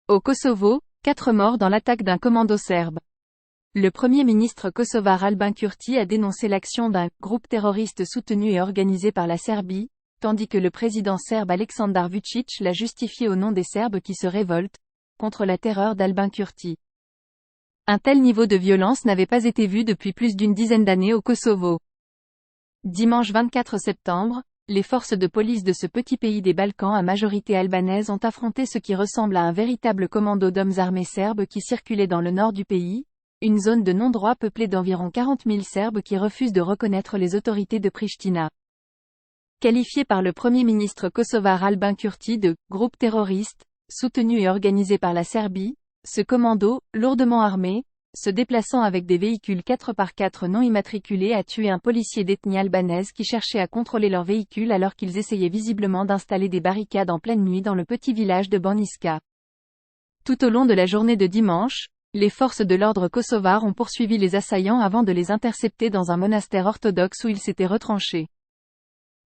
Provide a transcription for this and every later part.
Au Kosovo, 4 morts dans l'attaque d'un commando serbe. Le premier ministre kosovar Albin Kurti a dénoncé l'action d'un « groupe terroriste soutenu et organisé par la Serbie », tandis que le président serbe Aleksandar Vučić l'a justifié au nom des Serbes qui se révoltent contre la terreur d'Albin Kurti. Un tel niveau de violence n'avait pas été vu depuis plus d'une dizaine d'années au Kosovo. Dimanche 24 septembre, les forces de police de ce petit pays des Balkans à majorité albanaise ont affronté ce qui ressemble à un véritable commando d'hommes armés serbes qui circulait dans le nord du pays, une zone de non-droit peuplée d'environ 40 000 Serbes qui refusent de reconnaître les autorités de Pristina. Qualifié par le premier ministre kosovar Albin Kurti de « groupe terroriste », soutenu et organisé par la Serbie, ce commando, lourdement armé, se déplaçant avec des véhicules 4x4 non immatriculés a tué un policier d'ethnie albanaise qui cherchait à contrôler leur véhicule alors qu'ils essayaient visiblement d'installer des barricades en pleine nuit dans le petit village de Baniska. Tout au long de la journée de dimanche, les forces de l'ordre kosovars ont poursuivi les assaillants avant de les intercepter dans un monastère orthodoxe où ils s'étaient retranchés.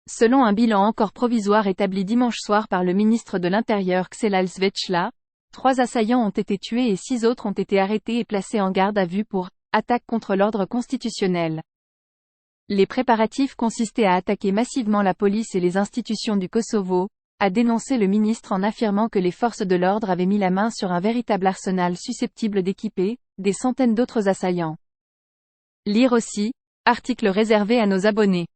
Selon un bilan encore provisoire établi dimanche soir par le ministre de l'Intérieur Kselal Svečla, 3 assaillants ont été tués et 6 autres ont été arrêtés et placés en garde à vue pour « attaque contre l'ordre constitutionnel ». Les préparatifs consistaient à attaquer massivement la police et les institutions du Kosovo, a dénoncé le ministre en affirmant que les forces de l'ordre avaient mis la main sur un véritable arsenal susceptible d'équiper des centaines d'autres assaillants. Lire aussi, article réservé à nos abonnés.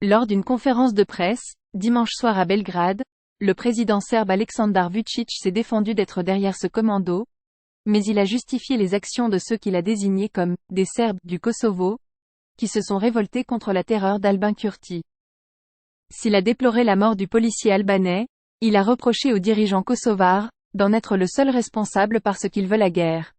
Lors d'une conférence de presse, dimanche soir à Belgrade, le président serbe Aleksandar Vučić s'est défendu d'être derrière ce commando, mais il a justifié les actions de ceux qu'il a désignés comme « des Serbes du Kosovo », qui se sont révoltés contre la terreur d'Albin Kurti. S'il a déploré la mort du policier albanais, il a reproché aux dirigeants kosovars d'en être le seul responsable parce qu'ils veulent la guerre.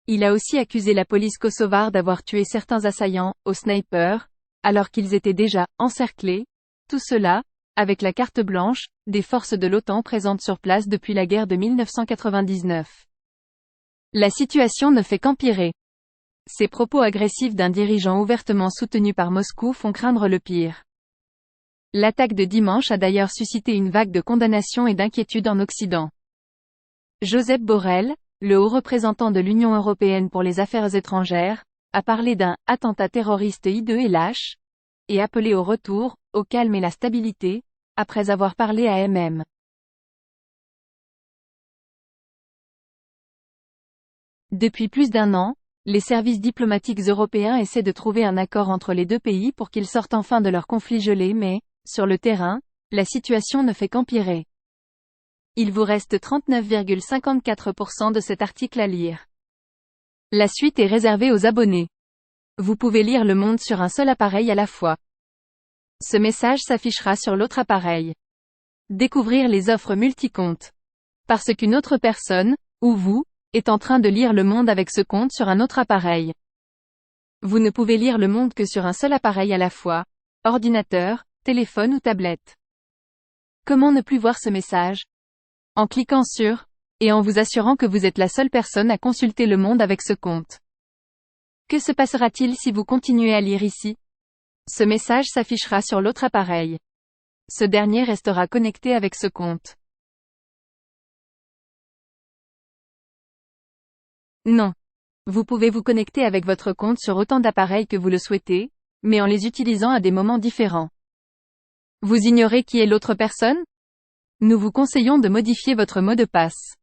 Il a aussi accusé la police kosovare d'avoir tué certains assaillants au sniper, alors qu'ils étaient déjà encerclés, tout cela, avec la carte blanche, des forces de l'OTAN présentes sur place depuis la guerre de 1999. La situation ne fait qu'empirer. Ces propos agressifs d'un dirigeant ouvertement soutenu par Moscou font craindre le pire. L'attaque de dimanche a d'ailleurs suscité une vague de condamnation et d'inquiétude en Occident. Josep Borrell, le haut représentant de l'Union européenne pour les affaires étrangères, a parlé d'un « attentat terroriste hideux et lâche » et appelé au retour, au calme et la stabilité, après avoir parlé à MM. Depuis plus d'1 an, les services diplomatiques européens essaient de trouver un accord entre les deux pays pour qu'ils sortent enfin de leur conflit gelé mais, sur le terrain, la situation ne fait qu'empirer. Il vous reste 39,54% de cet article à lire. La suite est réservée aux abonnés. Vous pouvez lire Le Monde sur un seul appareil à la fois. Ce message s'affichera sur l'autre appareil. Découvrir les offres multicomptes. Parce qu'une autre personne, ou vous, est en train de lire Le Monde avec ce compte sur un autre appareil. Vous ne pouvez lire Le Monde que sur un seul appareil à la fois, ordinateur, téléphone ou tablette. Comment ne plus voir ce message? En cliquant sur « et en vous assurant que vous êtes la seule personne à consulter Le Monde avec ce compte. Que se passera-t-il si vous continuez à lire ici? Ce message s'affichera sur l'autre appareil. Ce dernier restera connecté avec ce compte. Non. Vous pouvez vous connecter avec votre compte sur autant d'appareils que vous le souhaitez, mais en les utilisant à des moments différents. Vous ignorez qui est l'autre personne? Nous vous conseillons de modifier votre mot de passe.